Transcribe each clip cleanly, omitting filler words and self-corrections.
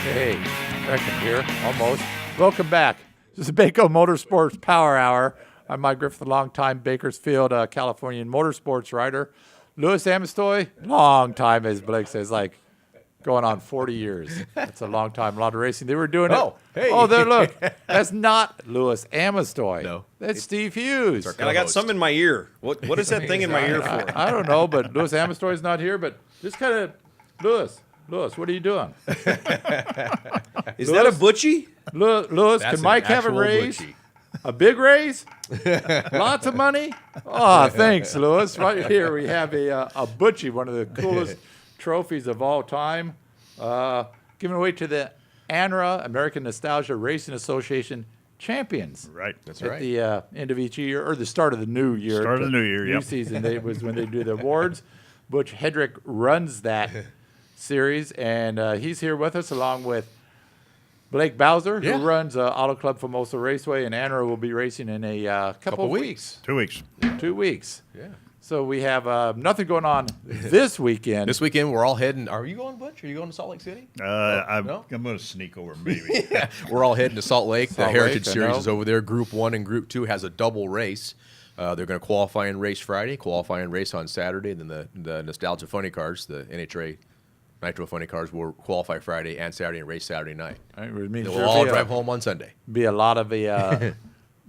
Hey, Reckon here, almost. Welcome back. This is Bako Motorsports Power Hour. I'm Mike Griffith, a longtime Bakersfield, Californian motorsports rider. Louis Amestoy, long time, as Blake says, like going on 40 years. That's a long time, a lot of racing. They were doing it. Hey. Oh, there, look. That's not Louis Amestoy. No. That's Steve Hughes. And I got some in my ear. What is that thing in my ear for? I don't know, but Louis Amestoy's not here, but just kind of, Louis, what are you doing? Is that a butchie? Louis, That's can Mike an have a actual raise? butchie. A big raise? Lots of money? Oh, thanks, Louis. Right here we have a butchie, one of the coolest trophies of all time, given away to the ANRA, American Nostalgia Racing Association champions. Right. That's At right. the end of each year, or the start of the new year. Start of the new year, New yep. season was when they do the awards. Butch Hedrick runs that series, and he's here with us along with Blake Bowser, Yeah. who runs Auto Club Famoso Raceway, and ANRA will be racing in a couple of weeks. 2 weeks. 2 weeks. Yeah. So we have nothing going on this weekend. This weekend we're all heading. Are you going, Butch? Are you going to Salt Lake City? I'm No? going to sneak over, maybe. Yeah. We're all heading to Salt Lake. The Salt Heritage Lake, I Series know. is over there. Group 1 and Group 2 has a double race. They're going to qualify and race Friday, qualify and race on Saturday. And then the Nostalgia Funny Cars, the NHRA Nitro Funny Cars, will qualify Friday and Saturday and race Saturday night. It means They will there'll all be drive home on Sunday. be a lot of a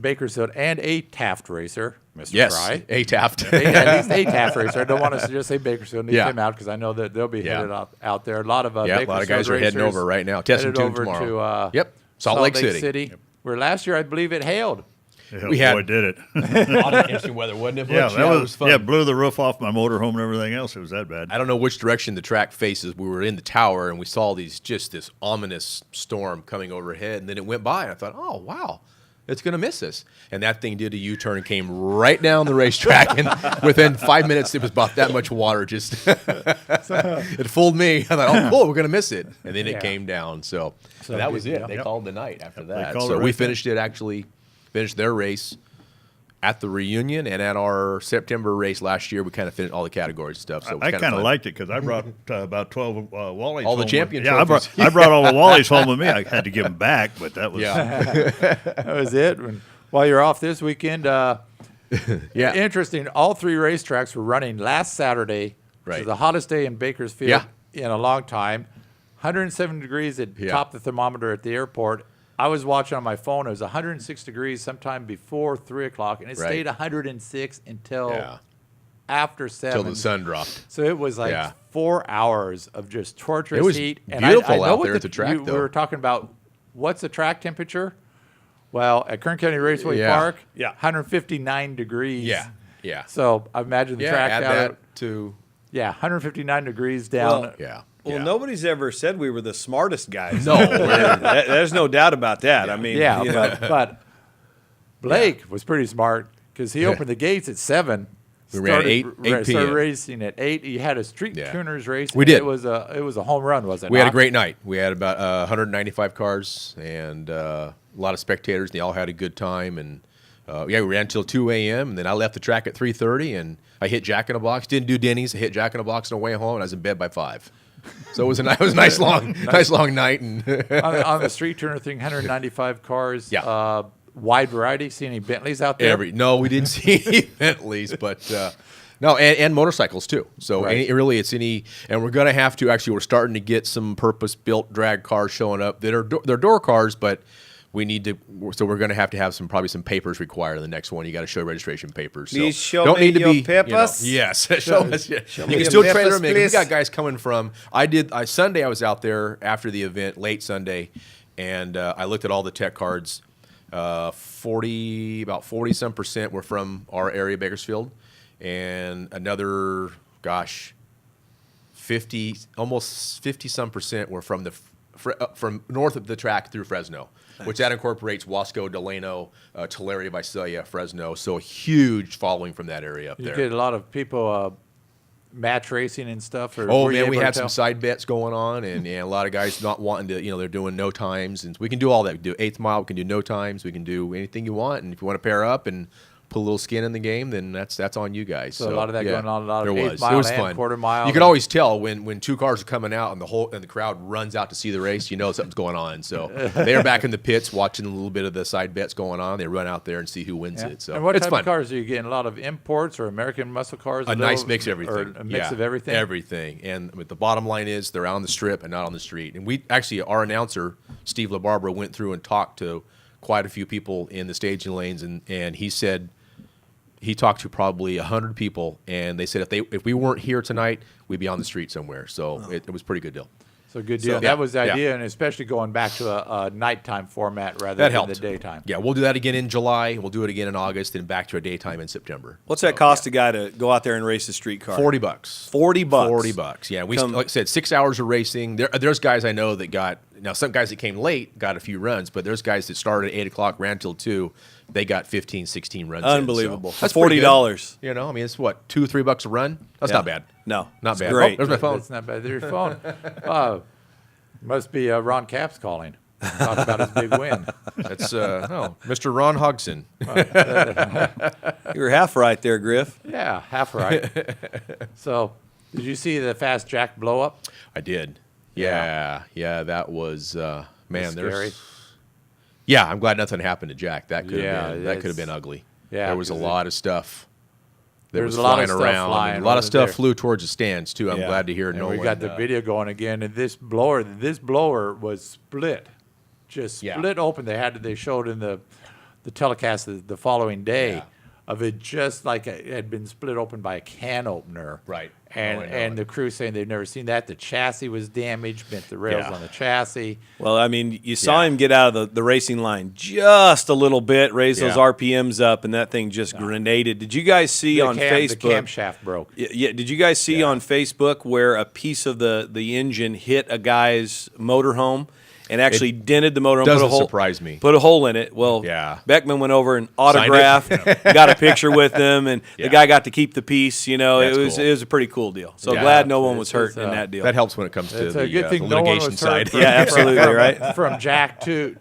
Bakersfield and a Taft racer, Mr. Yes, Fry. A Taft. At least a Taft racer. I don't want to just say Bakersfield. Leave Yeah. him out because I know that they'll be Yeah. headed out there. A lot of Yeah, a lot of Bakersfield guys are heading racers over right now. Test and headed tune over tomorrow. to Yep, Salt Lake City. Yep. Where last year I believe it hailed. Yeah, We had- boy, did it. A lot of interesting weather, wasn't it? yeah, Butch? that it was fun. Yeah, blew the roof off my motorhome and everything else. It was that bad. I don't know which direction the track faces. We were in the tower and we saw this ominous storm coming overhead, and then it went by, and I thought, oh wow, it's going to miss us. And that thing did a U-turn and came right down the racetrack, and within 5 minutes it was about that much water. Just it fooled me. I thought, oh cool, we're going to miss it, and then Yeah. it came down. So So that was it. yeah. They Yep. called the night after They that. called So it we right finished their race at the reunion, and at our September race last year, we kind of finished all the categories and stuff. So it was I kinda kind of fun. liked it because I brought about 12 Wallies All the home champion with, yeah, trophies. I brought all the Wallies home with me. I had to give them back, but that was Yeah. That was it. And while you're off this weekend, Yeah. interesting. All three racetracks were running last Saturday, which Right. is the hottest day in Bakersfield Yeah. in a long time. 107 degrees at Yeah. top of the thermometer at the airport. I was watching on my phone. It was 106 degrees sometime before 3 o'clock, and it Right. stayed 106 until Yeah. after 7. Till the sun dropped. So it was like Yeah. 4 hours of just torturous It was heat. beautiful I know out what there at the track, We though. were talking about what's the track temperature. Well, at Kern County Raceway Yeah. Park, Yeah. 159 degrees. Yeah. Yeah. So I imagine the Yeah, track add out. that to 159 degrees down. Well, yeah. Well, yeah. nobody's ever said we were the smartest guys. No, There's no doubt about that. I mean, yeah, you know, but Blake was pretty smart because he opened the gates at 7. We ran 8 Started p.m. racing at 8. He had a street Yeah. tuners race. We did. It was a home run, was it? We had a not? great night. We had about 195 cars and a lot of spectators. They all had a good time, and we ran until 2 a.m. And then I left the track at 3:30, and I hit Jack in the Box. Didn't do Denny's. I hit Jack in the Box on the way home, and I was in bed by 5. So it was a nice long night. And on the street tuner thing. 195 cars. Yeah. Wide variety. See any Bentleys out there? no, we didn't see any Bentleys, but no, and motorcycles too. So Right. and we're gonna have to actually. We're starting to get some purpose-built drag cars showing up that are they're door cars, but we need to. So we're gonna have to have probably some papers required in the next one. You got to show registration papers. So Please show don't me need to your be papers. yes, show us. Yeah. Show You me can your still trade papers, them in. We please. got guys coming from. Sunday I was out there after the event, late Sunday, and I looked at all the tech cards. About 40% were from our area, Bakersfield, and another, almost 50% were from from north of the track through Fresno, which that incorporates Wasco, Delano, Tulare, Visalia, Fresno. So a huge following from that area up You there. get a lot of people match racing and stuff. Or Oh were you man, we able to had some tell? side bets going on, and a lot of guys not wanting to. They're doing no times, and we can do all that. We can do 8th mile, we can do no times, we can do anything you want, and if you want to pair up and put a little skin in the game, then that's on you guys. So a lot of that going on, a lot of there eighth was. mile It was and fun. quarter mile. You could always tell when two cars are coming out and the crowd runs out to see the race. You know something's going on. So they're back in the pits watching a little bit of the side bets going on. They run out there and see who wins it. So and what it's type fun. of cars are you getting? A lot of imports or American muscle cars? A nice mix of everything. Or a mix of everything? Everything. And the bottom line is they're on the strip and not on the street. And we actually, our announcer, Steve LaBarbera, went through and talked to quite a few people in the staging lanes, and he said he talked to probably 100 people, and they said if we weren't here tonight, we'd be on the street somewhere. So it was a pretty good deal. So good deal. So, that was the yeah. idea, and especially going back to a nighttime format rather That than helped. the daytime. Yeah, we'll do that again in July. We'll do it again in August, and back to a daytime in September. What's that cost a guy to go out there and race a street car? $40. $40. $40. Yeah, like I said, 6 hours of racing. There's guys I know that got some guys that came late got a few runs, but there's guys that started at 8 o'clock, ran till 2. They got 15, 16 runs. Unbelievable. That's $40. pretty good. You know, I mean, it's what, $2, $3 a run. That's Yeah. not bad. No, Not it's bad. great. Oh, there's my phone. It's not bad. There's your phone. Must be Ron Capps calling. Talk about his big win. That's no, Mr. Ron Hodgson. You were half right there, Griff. Yeah, half right. So, did you see the Fast Jack blow up? I did. Yeah, that was man. That's scary. There's. Yeah, I'm glad nothing happened to Jack. That could have it's- been ugly. yeah, there was a 'cause lot of stuff. There was a lot of flying stuff around. flying, and a lot of wasn't stuff there? flew towards the stands too. I'm Yeah. glad to hear And no we one. got the video going again, and this blower was split, just Yeah. split open. They showed in the telecast the following day Yeah. of it, just like it had been split open by a can opener. Right. And Oh, I know and it. the crew saying they've never seen that. The chassis was damaged, bent the rails Yeah. on the chassis. Well, I mean, you saw Yeah. him get out of the racing line just a little bit, raise those Yeah. RPMs up, and that thing just grenaded. Did you guys see The on the Facebook? camshaft broke. Yeah, did you guys see on Facebook where a piece of the engine hit a guy's motorhome and actually dented the motorhome? doesn't put a hole, surprise me. Put a hole in it. Well, Yeah. Beckman went over and Signed it? autographed, got a picture with him, and Yeah. the guy got to keep the piece. You know, That's it was cool. it was a pretty cool deal. So Yeah. glad no one was It's- hurt it's, in that deal. That helps when it comes to It's the, a good thing the no one litigation was side. hurt. Yeah, absolutely, right? From Jack to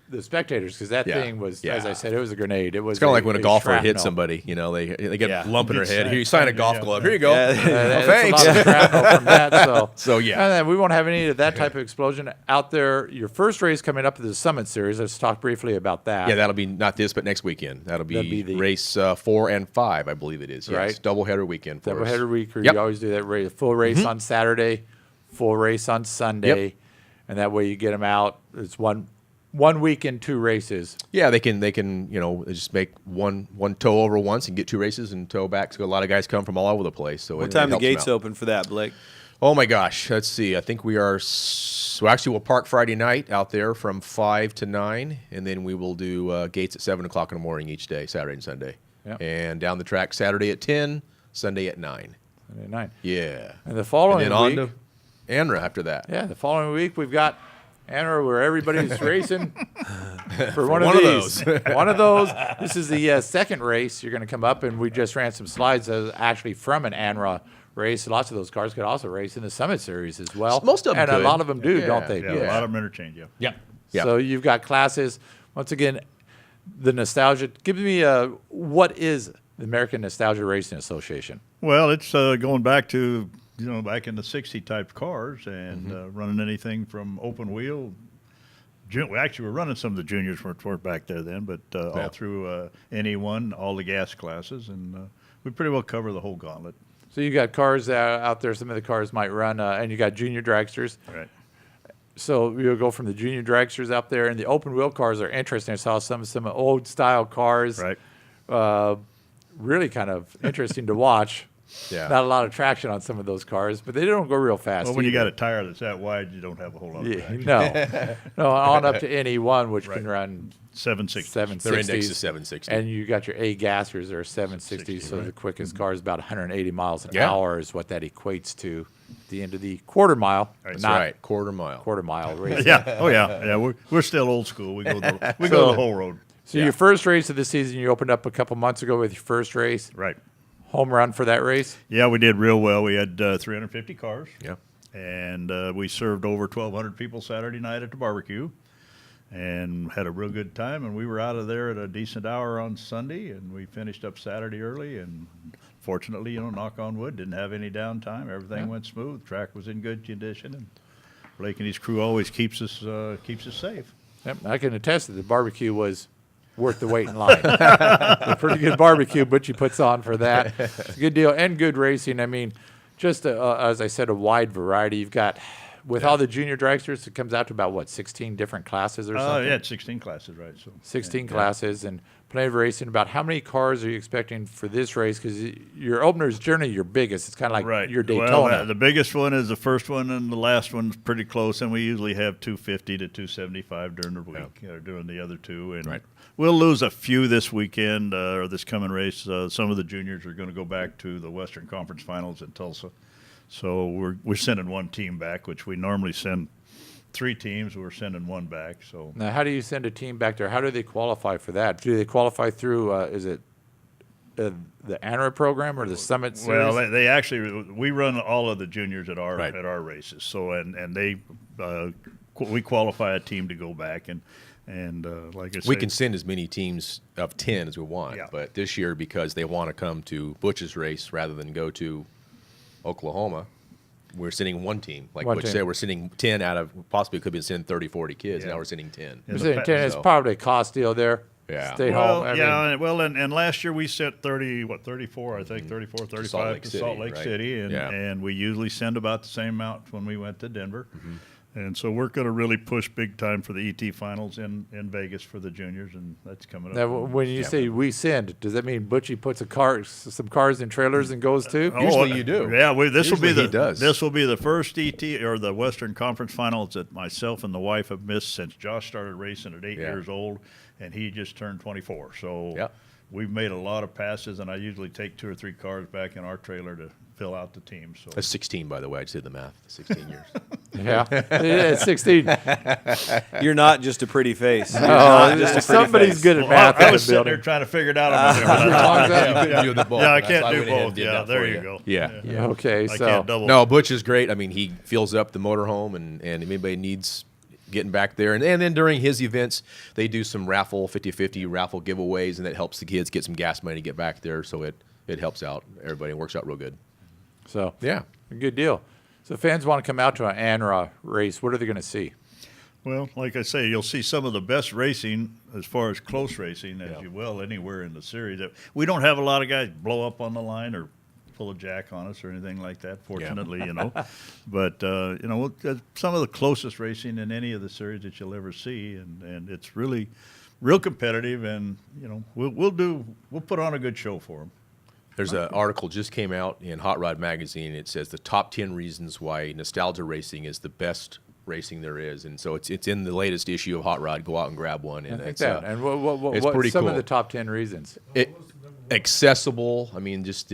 the spectators, because that Yeah. thing was, Yeah. as I said, it was a grenade. It was It's kind of like when a golfer shrapnel. hits somebody. You know, they get Yeah. a lump in their head. Gets Here, you sign a signed, golf yeah. glove. Here you go. Yeah. Oh, That's thanks. a lot of shrapnel from that. So, So, yeah. and then we won't have any of that type of explosion out there. Your first race coming up is the Summit Series. Let's talk briefly about that. Yeah, that'll be not this, but next weekend. That'll be, That'll be the- race 4 and 5, I believe it is. Yes. Right. Doubleheader weekend for us. Doubleheader week, or Yep. you always do that race, full race on Saturday, full race on Sunday, Yep. and that way you get them out. It's one weekend, 2 races. Yeah, they can they just make one tow over once and get 2 races and tow back. So a lot of guys come from all over the place. So What it time the helps them gates out. open for that, Blake? Oh my gosh, let's see. I think we are. So actually, we'll park Friday night out there from 5 to 9, and then we will do gates at 7 o'clock in the morning each day, Saturday and Sunday. Yep. And down the track Saturday at 10, Sunday at 9. Sunday night. Yeah. And the following And then week, on to Anra after that. yeah, the following week we've got Anna, where everybody's racing for one one of of these. One of those. This is the second race. You're going to come up, and we just ran some slides actually from an ANRA race. Lots of those cars could also race in the Summit Series as well. Most of them and could. a lot of them do, Yeah. don't they? Yeah, a lot of them interchange. Yeah. Yeah. So you've got classes. Once again, the nostalgia. Give me what is the American Nostalgia Racing Association? Well, it's going back to back in the '60 type cars and running anything from open wheel. We actually were running some of the juniors weren't back there then, but all through NE1, all the gas classes, and we pretty well cover the whole gauntlet. So you got cars out there. Some of the cars might run, and you got junior dragsters. Right. So you'll go from the junior dragsters out there, and the open wheel cars are interesting. I saw some old style cars. Right. Really kind of interesting to watch. Yeah. Not a lot of traction on some of those cars, but they don't go real fast. Well, when you either. got a tire that's that wide, you don't have a whole lot of Yeah, traction. no, on up to NE1, which can Right. run 760. 760s. They're indexed to 760. And you got your A gassers that are 760s, so the quickest car is about 180 miles an Yeah. hour is what that equates to at the end of the quarter mile. Right. but That's not right. Quarter mile. quarter mile race. Yeah. Oh yeah. Yeah. We're still old school. We go the whole road. So your first race of the season, you opened up a couple months ago with your first race. Right. Home run for that race. Yeah, we did real well. We had 350 cars. Yeah. And we served over 1,200 people Saturday night at the barbecue. and had a real good time. And we were out of there at a decent hour on Sunday, and we finished up Saturday early. And fortunately, knock on wood, didn't have any downtime. Everything went smooth. Track was in good condition, and Blake and his crew always keeps us safe. Yep, I can attest that the barbecue was worth the wait in line. A pretty good barbecue Butchie puts on for that. It's a good deal and good racing. I mean, just as I said, a wide variety. You've got, with all the junior dragsters, it comes out to about, 16 different classes or something? Yeah, 16 classes, right. So 16 classes and plenty of racing. About how many cars are you expecting for this race? Because your opener is generally your biggest. It's kind of like your Daytona. Well, the biggest one is the first one, and the last one's pretty close. And we usually have 250 to 275 during the week, during the other two. And we'll lose a few this weekend or this coming race. Some of the juniors are going to go back to the Western Conference Finals in Tulsa. So we're sending one team back, which we normally send 3 teams. We're sending one back. So now, how do you send a team back there? How do they qualify for that? Do they qualify through? Is it the ANRA program or the Summit Series? Well, they actually we run all of the juniors at our races. So and they we qualify a team to go back and like I said, we can send as many teams of 10 as we want. Yeah. But this year, because they want to come to Butch's race rather than go to Oklahoma, we're sending one team. Like Butch said, we're sending 10 out of, possibly could be sending 30, 40 kids. Now we're sending 10. We're sending 10. It's probably a cost deal there. Yeah. Stay home. And last year we sent 34, I think, 34, 35 to Salt Lake City. And we usually send about the same amount when we went to Denver. Mm-hmm. And so we're going to really push big time for the ET finals in Vegas for the juniors, and that's coming up. Now, when you say we send, does that mean Butchie puts some cars in trailers and goes too? Usually you do. Yeah, this will be the first ET or the Western Conference Finals that myself and the wife have missed since Josh started racing at 8 years old, and he just turned 24. So we've made a lot of passes, and I usually take 2 or 3 cars back in our trailer to fill out the team. So that's 16, by the way. I just did the math. 16 years. Yeah, 16. You're not just a pretty face. Somebody's good at math. I was sitting there trying to figure it out. I can't do both. Yeah, there you go. Yeah. Okay, no, Butch is great. I mean, he fills up the motorhome, and if anybody needs getting back there. And then during his events, they do some 50-50 raffle giveaways, and that helps the kids get some gas money to get back there. So it helps out everybody and works out real good. So, a good deal. So fans want to come out to an ANRA race. What are they going to see? Well, like I say, you'll see some of the best racing as far as close racing as you will anywhere in the series. We don't have a lot of guys blow up on the line or pull a jack on us or anything like that, fortunately, But, some of the closest racing in any of the series that you'll ever see, and it's really real competitive, and, we'll put on a good show for them. There's an article just came out in Hot Rod Magazine. It says the top 10 reasons why nostalgia racing is the best racing there is, and so it's in the latest issue of Hot Rod. Go out and grab one. And it's what pretty some cool. of the top 10 reasons? Accessible. I mean, just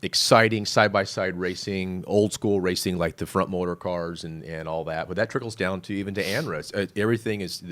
exciting side-by-side racing, old school racing like the front motor cars and all that. But that trickles down to even to ANRA. Everything is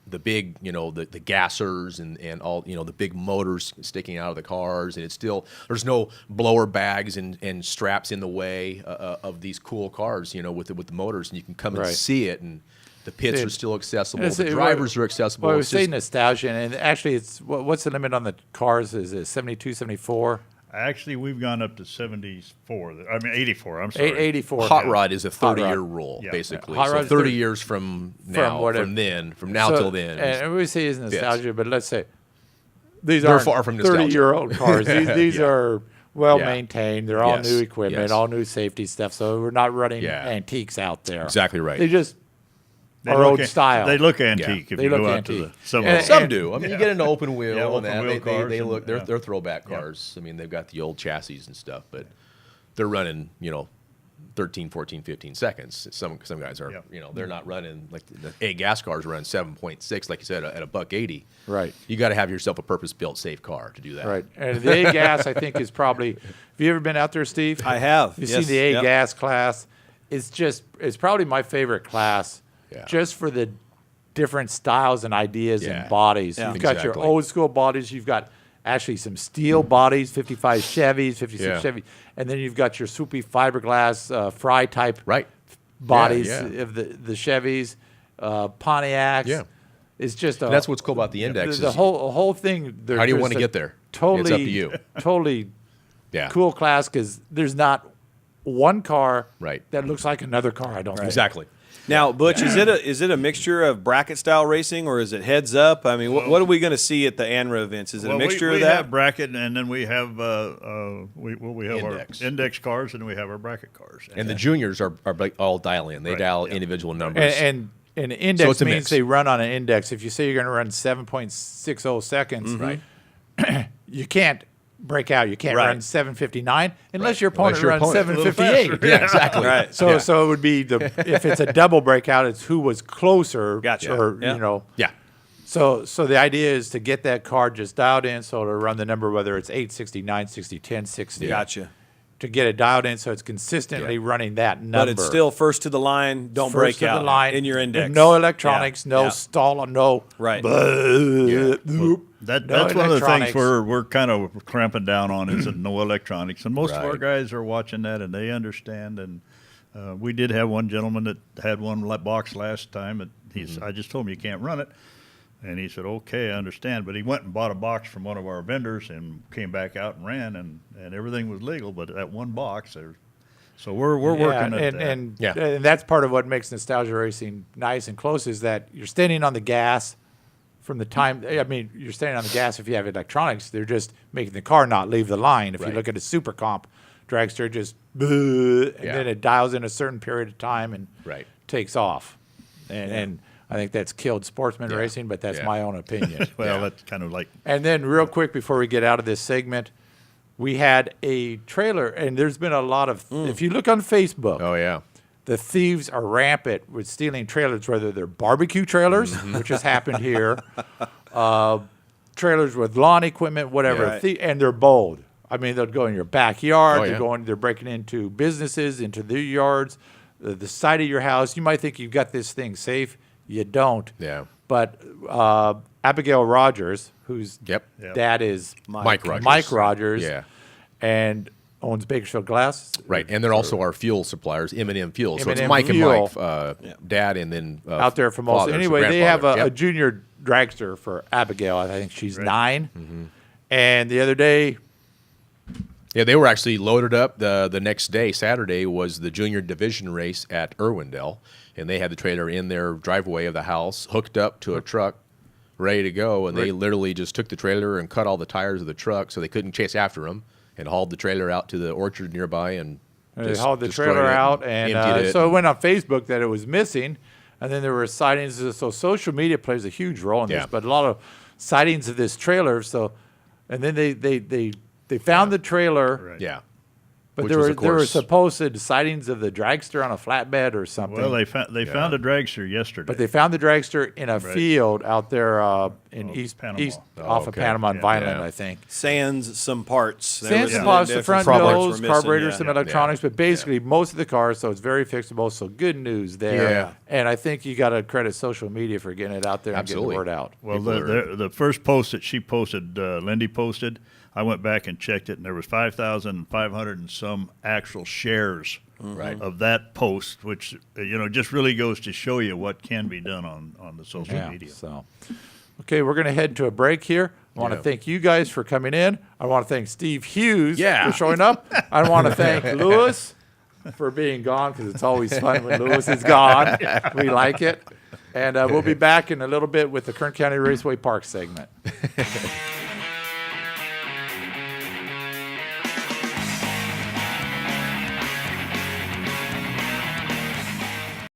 the big, the gassers and all, the big motors sticking out of the cars, and it's still, there's no blower bags and straps in the way of these cool cars, with the motors, and you can come and see it, and the pits are still accessible, the drivers are accessible. Well, I would say nostalgia, and actually, it's what's the limit on the cars? Is it 72, 74? Actually, we've gone up to 84. I'm sorry. 84. Hot Rod is a 30-year rule, basically. So 30 years from now till then. And we say it's nostalgia, but let's say these are aren't far from nostalgia. 30-year-old cars. These are well-maintained. They're all new equipment, all new safety stuff. So we're not running antiques out there. Exactly right. They just are old style. They look antique if you go out to the some do. I mean, you get into open wheel and cars they look they're throwback cars. I mean, they've got the old chassis and stuff, but they're running 13, 14, 15 seconds. Some guys are they're not running like the A gas cars run 7.6 like you said at a $180. Right. You got to have yourself a purpose-built safe car to do that. Right. And the A gas I think is probably. Have you ever been out there, Steve? I have. You've seen the A gas class. It's probably my favorite class. Yeah. Just for the different styles and ideas and bodies. Yeah. You've got your old school bodies. You've got actually some steel bodies, 55 Chevys, 56 Chevys. And then you've got your swoopy fiberglass fry type bodies of the Chevys. Pontiacs. Yeah. It's just And that's what's cool about the index. the is whole thing. how do you want to get there? Totally, It's up to you. Totally Yeah. cool class because there's not one car Right. that looks like another car. I don't think. Exactly. Now, Butch, is it a mixture of bracket style racing or is it heads up? I mean, what are we going to see at the ANRA events? Is it a mixture we of that? have bracket, and then we have we have Index. our index cars, and we have our bracket cars. And the juniors are all dial in. They Right, dial yeah. individual numbers. And an index it's a means mix. they run on an index. If you say you're going to run 7.60 seconds, Right. you can't break out. You can't Right. run 7:59 unless Right. your opponent Unless your runs opponent- 7:58. Yeah, exactly. Right. So Yeah. so it would be if it's a double breakout, it's who was closer. Gotcha. Or Yeah. you know. Yeah. So the idea is to get that card just dialed in, so to run the number whether it's 860, 960, 1060. Gotcha. To get it dialed in, so it's consistently running that number. But it's still first to the line. Don't break First to out the line in your index. No electronics, Yeah. no Yeah. stall, no Right. That's No one of the things electronics. we're kind of cramping down on is that no electronics, and most of our Right. guys are watching that and they understand. And we did have one gentleman that had one box last time, and I just told him you can't run it, and he said okay, I understand. But he went and bought a box from one of our vendors and came back out and ran, and everything was legal, but that one box there. So we're working at that. and Yeah. and that's part of what makes nostalgia racing nice and close is that you're standing on the gas from the time. I mean, you're standing on the gas if you have electronics. They're just making the car not leave the line. If you Right. look at a super comp dragster, just and Yeah. then it dials in a certain period of time and Right. takes off. And I think that's killed sportsman Yeah. racing, but that's Yeah. my own opinion. Well, Yeah. that's kind of like And then, real quick, before we get out of this segment, we had a trailer, and there's been a lot of. If you look on Facebook, Oh, yeah. the thieves are rampant with stealing trailers, whether they're barbecue trailers, which has happened here, trailers with lawn equipment, whatever, Yeah. Right. and they're bold. I mean, they'll go in your backyard. Oh, They're yeah. they're breaking into businesses, into their yards, the side of your house. You might think you've got this thing safe. You don't. Yeah. But Abigail Rogers, whose Yep. dad is Mike Rogers. Mike Rogers, Yeah. and owns Bakersfield Glass. Right. And they're also our fuel suppliers, M&M Fuel. So it's M&M Mike Fuel. and Mike, dad, and then Out there for most. father, so Anyway, they have grandfather. a Yep. junior dragster for Abigail. I think she's 9. Mm-hmm. And the other day, Yeah, they were actually loaded up. The next day, Saturday, was the junior division race at Irwindale, and they had the trailer in their driveway of the house, hooked up to a truck, ready to go, and they literally just took the trailer and cut all the tires of the truck so they couldn't chase after them, and hauled the trailer out to the orchard nearby and they just hauled the destroyed trailer it out, and emptied it. so it went on Facebook that it was missing, and then there were sightings. So social media plays a huge role in Yeah. this, but a lot of sightings of this trailer. So, and then they found the trailer, Right. Yeah. but Which there was, were of there were course- supposed sightings of the dragster on a flatbed or something. well, they found a dragster yesterday. But they found the dragster in a field out there in east Panama. east Oh, off of okay. Panama and Yeah. Vineland, Yeah. I think. Sans some parts. There Sans was and some parts, the different front parts nose, were missing, carburetor, yeah. some electronics, but basically most of the cars, so it's very fixable. So good news there. Yeah. And I think you got to credit social media for getting it out there and Absolutely. getting the word out. Well, People the first post that she posted, Lindy posted, I went back and checked it, and there was 5,500 and some actual shares Right. of that post, which just really goes to show you what can be done on the social Yeah. media. So, okay, we're going to head to a break here. I want to Yeah. thank you guys for coming in. I want to thank Steve Hughes Yeah. for showing up. I want to thank Lewis for being gone because it's always fun when Lewis is gone. We like it. And we'll be back in a little bit with the Kern County Raceway Park segment.